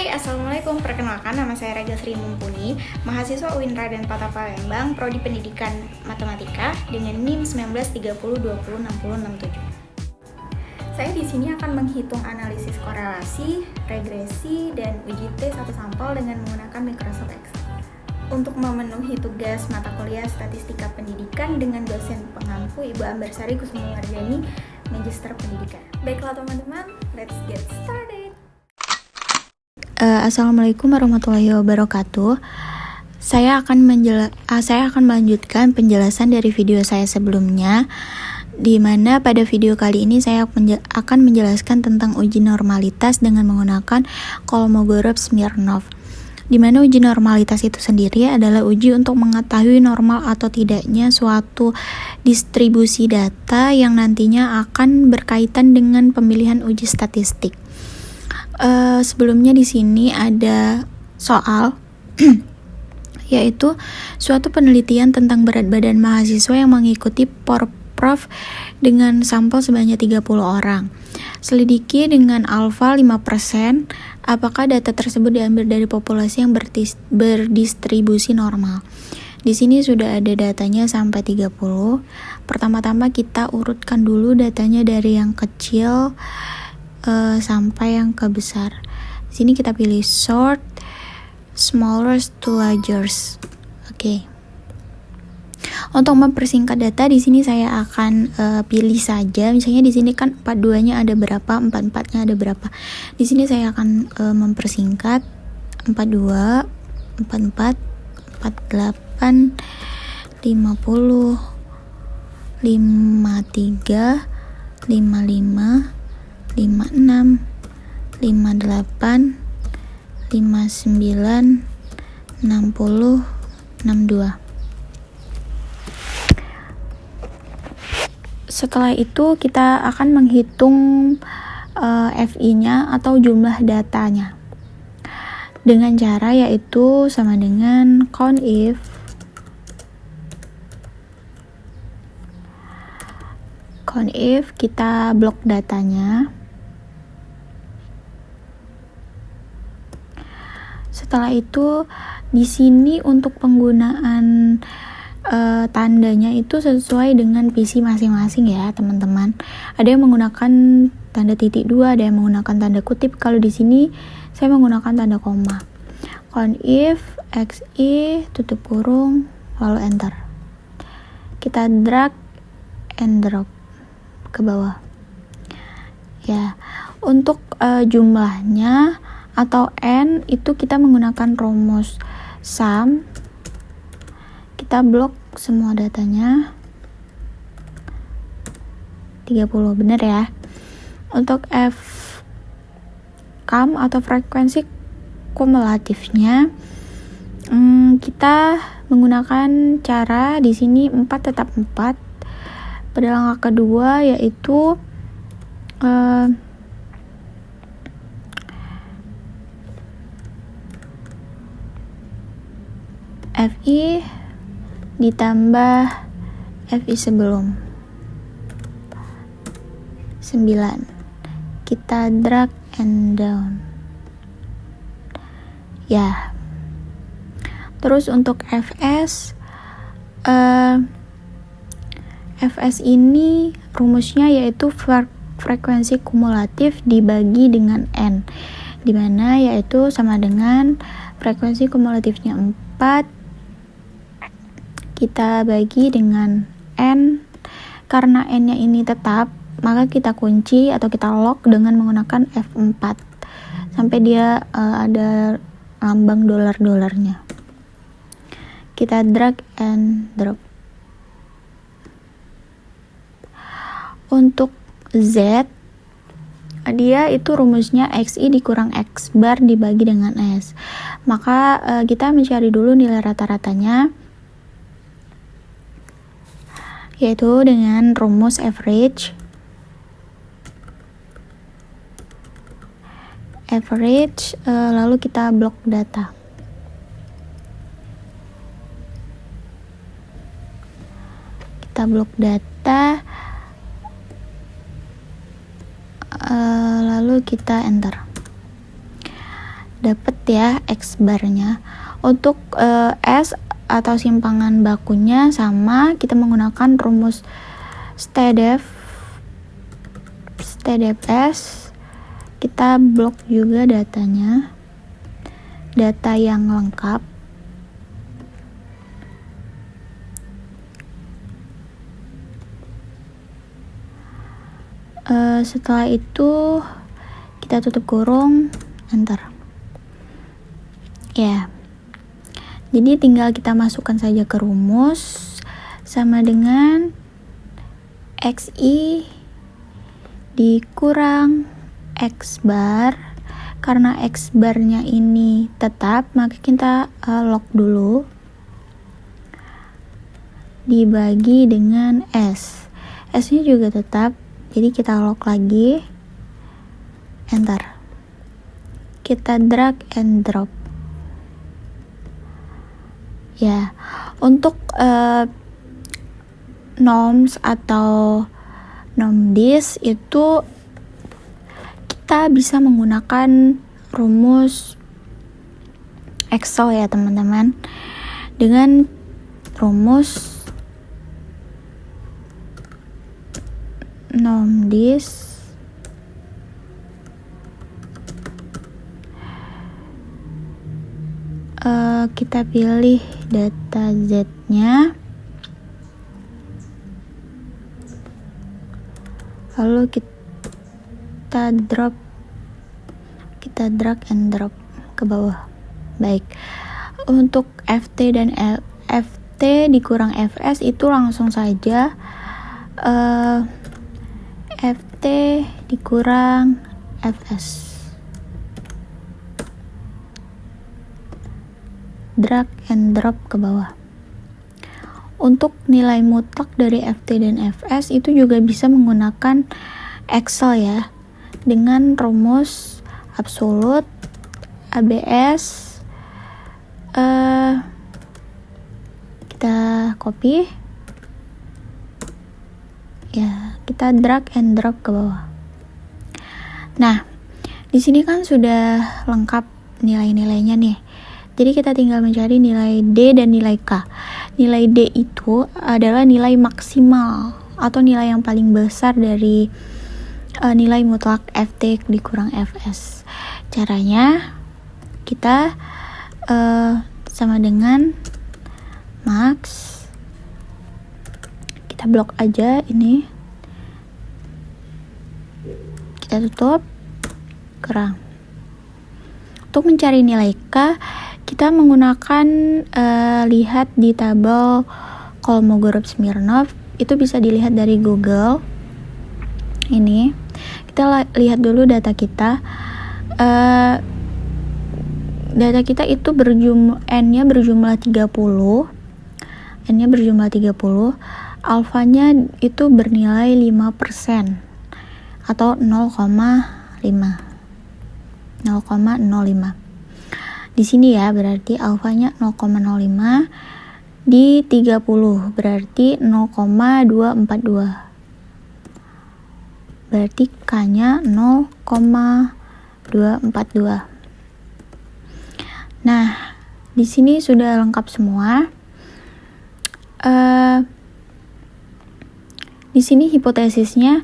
Hai, Assalamualaikum. Perkenalkan, nama saya Raja Sri Mumpuni, mahasiswa UIN Raden Patah Palembang, Prodi Pendidikan Matematika dengan NIM 1930206067. Saya di sini akan menghitung analisis korelasi, regresi, dan uji T satu sampel dengan menggunakan Microsoft Excel. Untuk memenuhi tugas mata kuliah Statistika Pendidikan dengan dosen pengampu Ibu Ambersari Kusumawardani, Magister Pendidikan. Baiklah teman-teman, let's get started. Assalamualaikum warahmatullahi wabarakatuh. Saya akan melanjutkan penjelasan dari video saya sebelumnya, di mana pada video kali ini saya akan menjelaskan tentang uji normalitas dengan menggunakan Kolmogorov-Smirnov. Di mana uji normalitas itu sendiri adalah uji untuk mengetahui normal atau tidaknya suatu distribusi data yang nantinya akan berkaitan dengan pemilihan uji statistik. Sebelumnya di sini ada soal yaitu suatu penelitian tentang berat badan mahasiswa yang mengikuti Porprov dengan sampel sebanyak 30 orang. Selidiki dengan alfa 5%, apakah data tersebut diambil dari populasi yang berdistribusi normal. Di sini sudah ada datanya sampai 30. Pertama-tama kita urutkan dulu datanya dari yang kecil sampai yang ke besar. Di sini kita pilih sort smallest to largest. Oke. Untuk mempersingkat data di sini saya akan pilih saja. Misalnya di sini kan 42-nya ada berapa, 44-nya ada berapa. Di sini saya akan mempersingkat 42, 44, 48, 50, 53, 55, 56, 58, 59, 60, 62. Setelah itu kita akan menghitung FI-nya atau jumlah datanya dengan cara yaitu sama dengan COUNTIF kita blok datanya. Setelah itu di sini untuk penggunaan tandanya itu sesuai dengan PC masing-masing ya teman-teman. Ada yang menggunakan tanda titik 2, ada yang menggunakan tanda kutip. Kalau di sini saya menggunakan tanda koma. COUNTIF XI tutup kurung lalu enter. Kita drag and drop ke bawah. Ya, untuk jumlahnya atau N itu kita menggunakan rumus sum. Kita blok semua datanya 30, benar ya. Untuk F cum atau frekuensi kumulatifnya kita menggunakan cara di sini 4 tetap 4 pada langkah kedua yaitu FI ditambah FI sebelum 9. Kita drag and down. Ya. Terus untuk FS ini rumusnya yaitu frekuensi kumulatif dibagi dengan N, dimana yaitu sama dengan frekuensi kumulatifnya 4 kita bagi dengan N. Karena N-nya ini tetap, maka kita kunci atau kita lock dengan menggunakan F4 sampai dia ada lambang dolar-dolarnya. Kita drag and drop. Untuk Z, dia itu rumusnya XI dikurang X bar dibagi dengan S. Maka kita mencari dulu nilai rata-ratanya, yaitu dengan rumus average lalu kita blok data. Kita blok data lalu kita enter. dapat ya X barnya. Untuk S atau simpangan bakunya sama, kita menggunakan rumus STDF S. Kita blok juga datanya, data yang lengkap. Setelah itu kita tutup kurung, enter ya. Jadi tinggal kita masukkan saja ke rumus, sama dengan XI dikurang X bar. Karena X barnya ini tetap, maka kita lock dulu, dibagi dengan S nya juga tetap, jadi kita lock lagi, enter. Kita drag and drop ya. Untuk noms atau nomdis itu kita bisa menggunakan rumus Excel ya teman-teman, dengan rumus nomdis kita pilih data Z-nya, lalu kita drag and drop ke bawah. Baik, untuk FT dan FT dikurang FS itu langsung saja FT dikurang FS, drag and drop ke bawah. Untuk nilai mutlak dari FT dan FS itu juga bisa menggunakan Excel ya, dengan rumus absolut ABS. Kita copy ya, kita drag and drop ke bawah. Nah, di sini kan sudah lengkap nilai-nilainya nih. Jadi kita tinggal mencari nilai D dan nilai K. Nilai D itu adalah nilai maksimal atau nilai yang paling besar dari nilai mutlak FT dikurang FS. Caranya kita sama dengan max, kita blok aja ini, kita tutup, kurang. Untuk mencari nilai K, kita menggunakan lihat di tabel Kolmogorov-Smirnov, itu bisa dilihat dari Google. Ini kita lihat dulu data kita. Data kita itu N-nya berjumlah 30, alfanya itu bernilai 5% atau 0,05. Di sini ya, berarti alfanya 0,05 di 30 berarti 0,242. Berarti K-nya 0,242. Nah, di sini sudah lengkap semua. Di sini hipotesisnya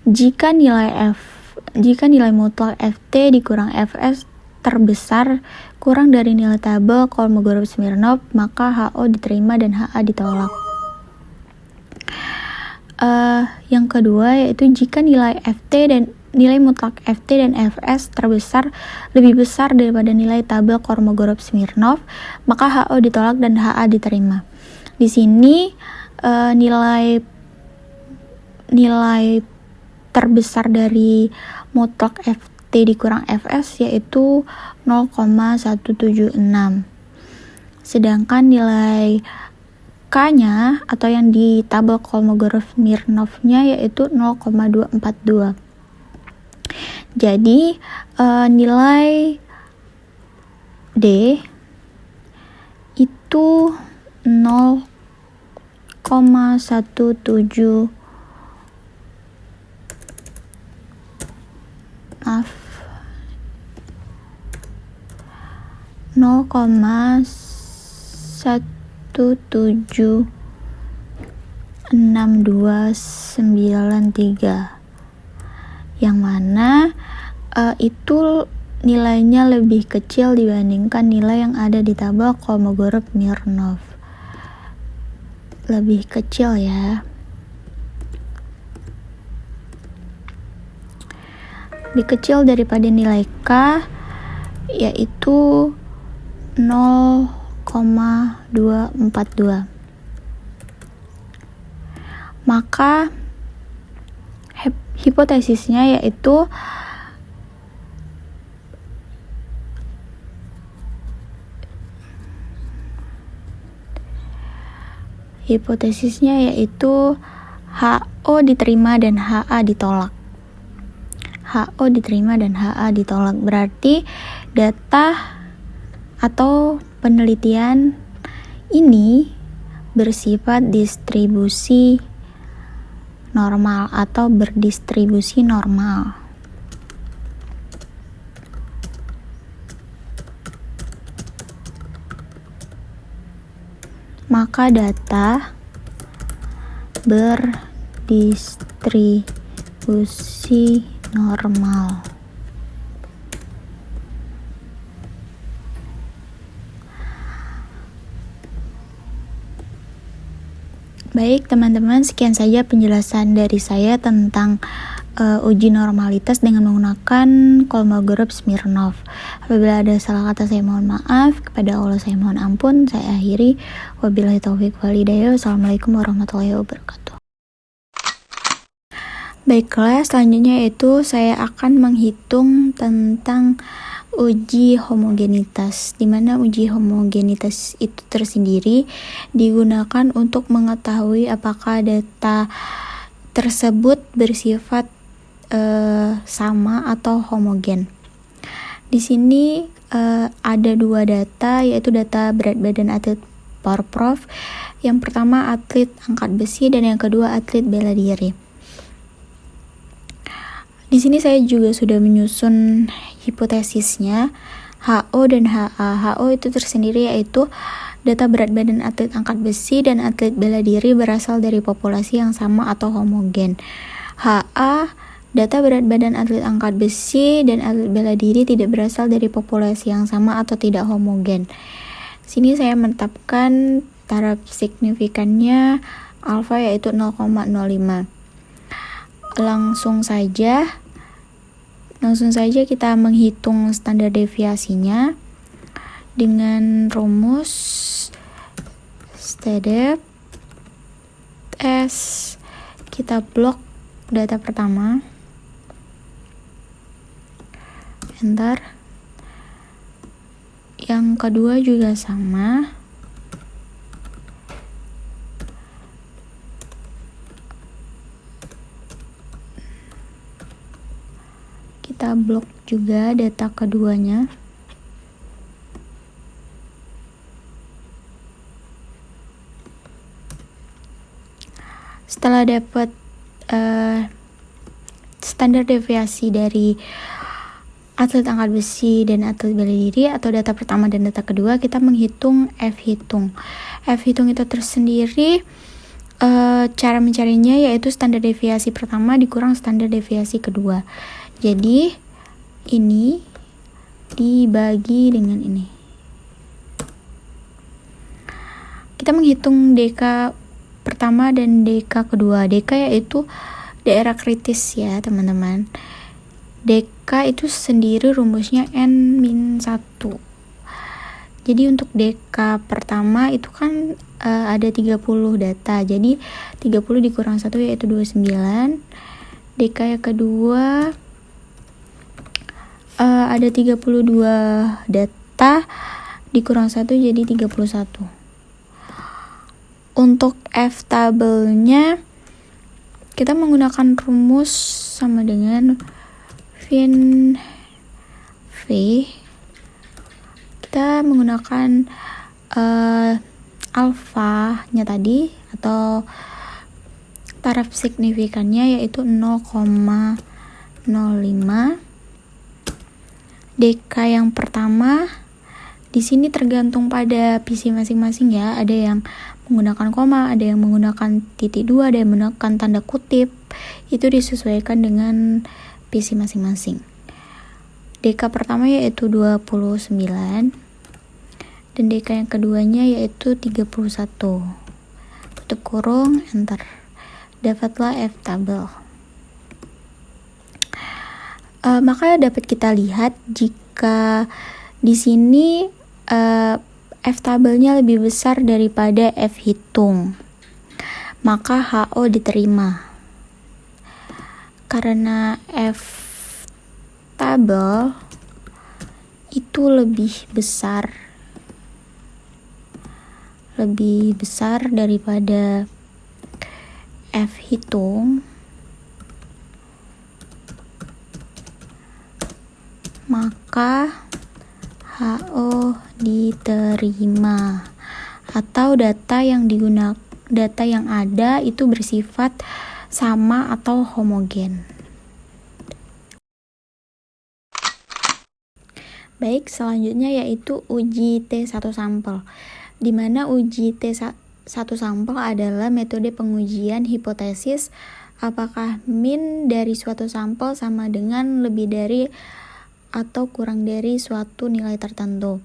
jika nilai mutlak FT dikurang FS terbesar kurang dari nilai tabel Kolmogorov-Smirnov, maka HO diterima dan HA ditolak. Yang kedua yaitu jika nilai mutlak FT dan FS lebih besar daripada nilai tabel Kolmogorov-Smirnov, maka HO ditolak dan HA diterima. Di sini nilai terbesar dari mutlak FT dikurang FS yaitu 0,176. Sedangkan nilai K-nya atau yang di tabel Kolmogorov-Smirnov-nya yaitu 0,242. Jadi nilai D itu 0,17 maaf 0,176293, yang mana itu nilainya lebih kecil dibandingkan nilai yang ada di tabel Kolmogorov-Smirnov. Lebih kecil ya. Lebih kecil daripada nilai K, yaitu 0,242. Maka hipotesisnya yaitu HO diterima dan HA ditolak. HO diterima dan HA ditolak. Berarti data atau penelitian ini bersifat distribusi normal atau berdistribusi normal. Maka data berdistribusi normal. Baik teman-teman, sekian saja penjelasan dari saya tentang uji normalitas dengan menggunakan Kolmogorov-Smirnov. Apabila ada salah kata saya mohon maaf, kepada Allah saya mohon ampun. Saya akhiri, wabillahi taufiq wal hidayah. Wassalamualaikum warahmatullahi wabarakatuh. Baiklah, selanjutnya yaitu saya akan menghitung tentang uji homogenitas, di mana uji homogenitas itu tersendiri digunakan untuk mengetahui apakah data tersebut bersifat sama atau homogen. Di sini ada dua data, yaitu data berat badan atlet power prof. Yang pertama atlet angkat besi dan yang kedua atlet bela diri. Di sini saya juga sudah menyusun hipotesisnya HO dan HA. HO itu tersendiri yaitu data berat badan atlet angkat besi dan atlet bela diri berasal dari populasi yang sama atau homogen. HA, data berat badan atlet angkat besi dan atlet bela diri tidak berasal dari populasi yang sama atau tidak homogen. Sini saya menetapkan taraf signifikannya alfa yaitu 0,05. Langsung saja kita menghitung standar deviasinya dengan rumus STDEP S. Kita blok data pertama, enter. Yang kedua juga sama. Kita blok juga data keduanya. Setelah dapat standar deviasi dari atlet angkat besi dan atlet bela diri atau data pertama dan data kedua, kita menghitung F hitung. F hitung itu tersendiri cara mencarinya yaitu standar deviasi pertama dikurang standar deviasi kedua. Jadi ini dibagi dengan ini. Kita menghitung DK pertama dan DK kedua. DK yaitu daerah kritis ya teman-teman. DK itu sendiri rumusnya N-1. Jadi untuk DK pertama itu kan ada 30 data. Jadi 30 dikurang 1 yaitu 29. DK yang kedua ada 32 data dikurang 1 jadi 31. Untuk F tabelnya kita menggunakan rumus sama dengan Vin V. Kita menggunakan alfanya tadi atau taraf signifikannya yaitu 0,05. DK yang pertama Di sini tergantung pada PC masing-masing ya. Ada yang menggunakan koma, ada yang menggunakan titik dua, ada yang menggunakan tanda kutip. Itu disesuaikan dengan PC masing-masing. DK pertama yaitu 29 dan DK yang keduanya yaitu 31. Tutup kurung, enter. Dapatlah F tabel. Maka dapat kita lihat jika di sini F tabelnya lebih besar daripada F hitung, maka HO diterima. Karena F tabel itu lebih besar daripada F hitung, maka HO diterima, atau data yang ada itu bersifat sama atau homogen. Baik, selanjutnya yaitu uji T1 sampel, di mana uji T1 sampel adalah metode pengujian hipotesis apakah min dari suatu sampel sama dengan lebih dari atau kurang dari suatu nilai tertentu.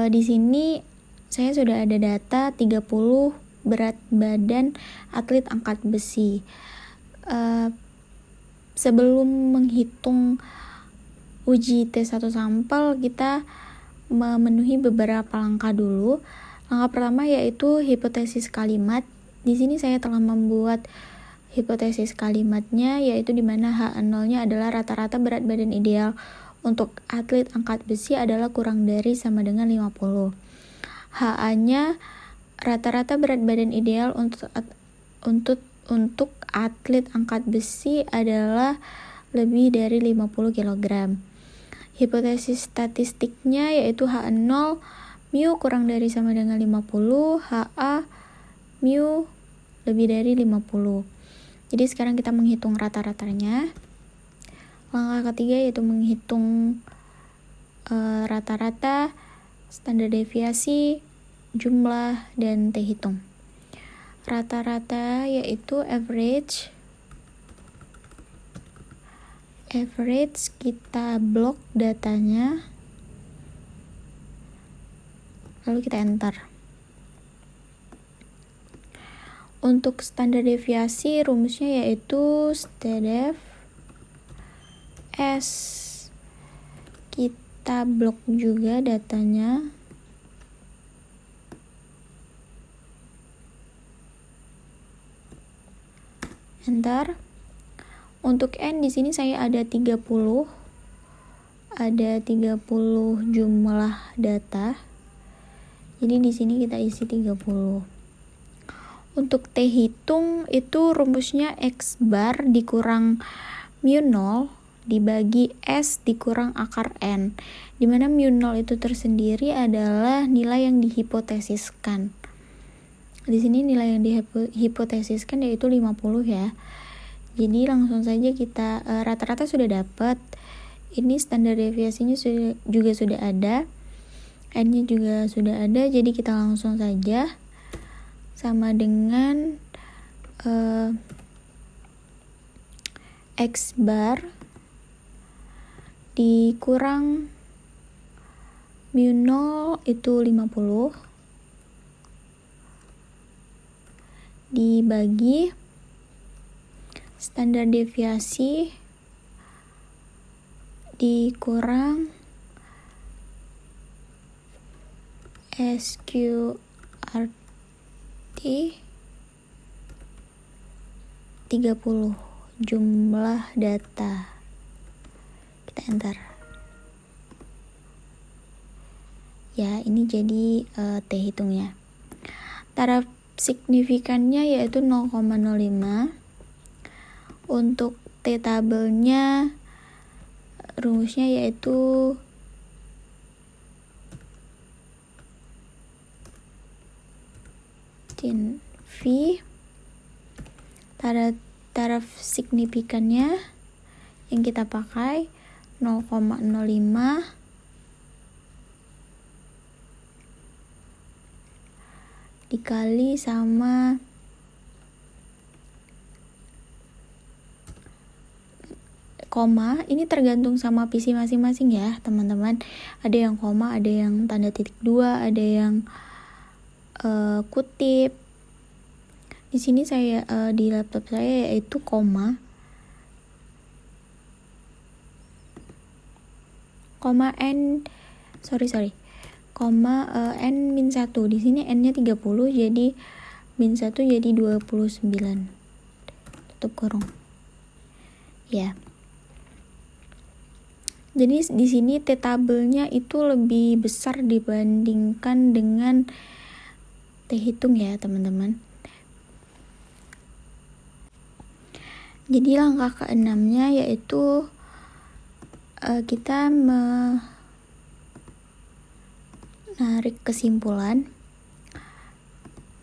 Di sini saya sudah ada data 30 berat badan atlet angkat besi. Sebelum menghitung uji T1 sampel, kita memenuhi beberapa langkah dulu. Langkah pertama yaitu hipotesis kalimat. Di sini saya telah membuat hipotesis kalimatnya, yaitu di mana H0-nya adalah rata-rata berat badan ideal untuk atlet angkat besi adalah kurang dari sama dengan 50. HA-nya rata-rata berat badan ideal untuk atlet angkat besi adalah lebih dari 50 kg. Hipotesis statistiknya yaitu H0 mu kurang dari sama dengan 50, HA mu lebih dari 50. Jadi sekarang kita menghitung rata-ratanya. Langkah ketiga yaitu menghitung rata-rata, standar deviasi, jumlah, dan T hitung. Rata-rata yaitu average. Kita blok datanya, lalu kita enter. Untuk standar deviasi rumusnya yaitu STDEV S. Kita blok juga datanya. Enter. Untuk N di sini saya ada 30. Ada 30 jumlah data. Jadi di sini kita isi 30. Untuk T hitung itu rumusnya X bar dikurang mu 0 dibagi S dikurang akar N, dimana mu 0 itu tersendiri adalah nilai yang dihipotesiskan. Di sini nilai yang dihipotesiskan yaitu 50 ya. Jadi langsung saja kita rata-rata sudah dapat. Ini standar deviasinya juga sudah ada. N-nya juga sudah ada, jadi kita langsung saja sama dengan X bar dikurang mu 0 itu 50 dibagi standar deviasi dikurang SQRT 30 jumlah data. Kita enter. Ya, ini jadi T hitungnya. Taraf signifikannya yaitu 0,05. Untuk T tabelnya rumusnya yaitu V. Taraf signifikannya yang kita pakai 0,05 dikali sama koma. Ini tergantung sama PC masing-masing ya teman-teman. Ada yang koma, ada yang tanda titik dua, ada yang kutip. Di sini saya di laptop saya yaitu koma n min 1. Di sini n-nya 30, jadi min 1 jadi 29. Tutup kurung. Ya. Jadi di sini T-tabelnya itu lebih besar dibandingkan dengan T-hitung ya, teman-teman. Jadi langkah ke-6-nya yaitu kita menarik kesimpulan.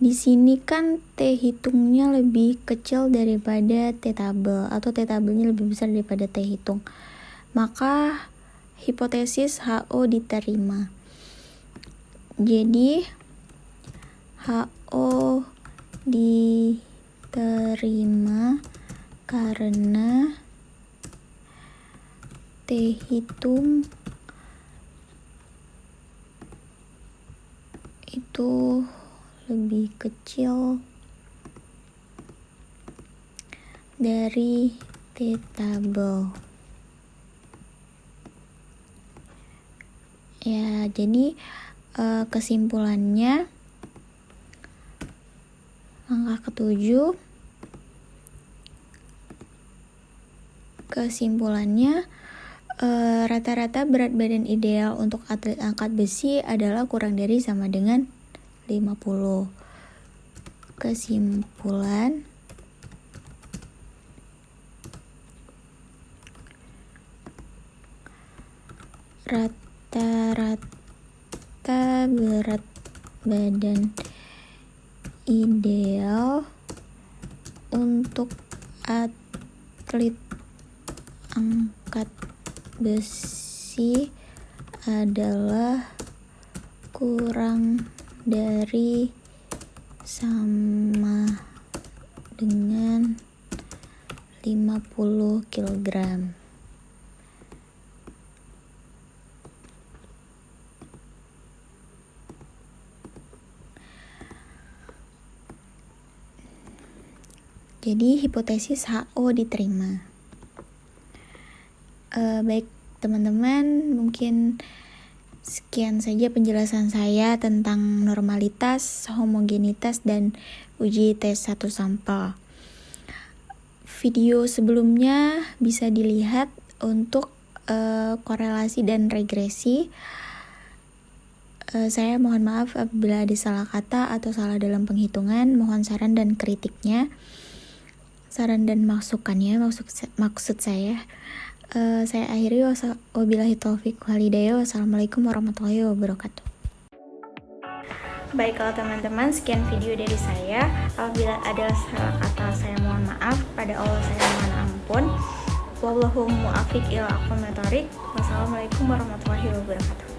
Di sini kan T-hitungnya lebih kecil daripada T-tabel, atau T-tabelnya lebih besar daripada T-hitung. Maka hipotesis HO diterima. Jadi HO diterima karena T-hitung itu lebih kecil dari T-tabel. Ya, jadi kesimpulannya langkah ke-7, kesimpulannya rata-rata berat badan ideal untuk atlet angkat besi adalah kurang dari sama dengan 50. Kesimpulan, rata-rata berat badan ideal untuk atlet angkat besi adalah kurang dari sama dengan 50 kg. Jadi hipotesis HO diterima. Baik teman-teman, mungkin sekian saja penjelasan saya tentang normalitas, homogenitas, dan uji tes satu sampel. Video sebelumnya bisa dilihat untuk korelasi dan regresi. Saya mohon maaf apabila ada salah kata atau salah dalam penghitungan. Mohon saran dan kritiknya. Saran dan masukannya, maksud saya. Saya akhiri, wabillahi taufik wal hidayah. Wassalamualaikum warahmatullahi wabarakatuh. Baiklah teman-teman, sekian video dari saya. Apabila ada salah kata, saya mohon maaf. Pada Allah saya mohon ampun. Wallahu muwaffiq ila aqwamit thoriq. Wassalamualaikum warahmatullahi wabarakatuh.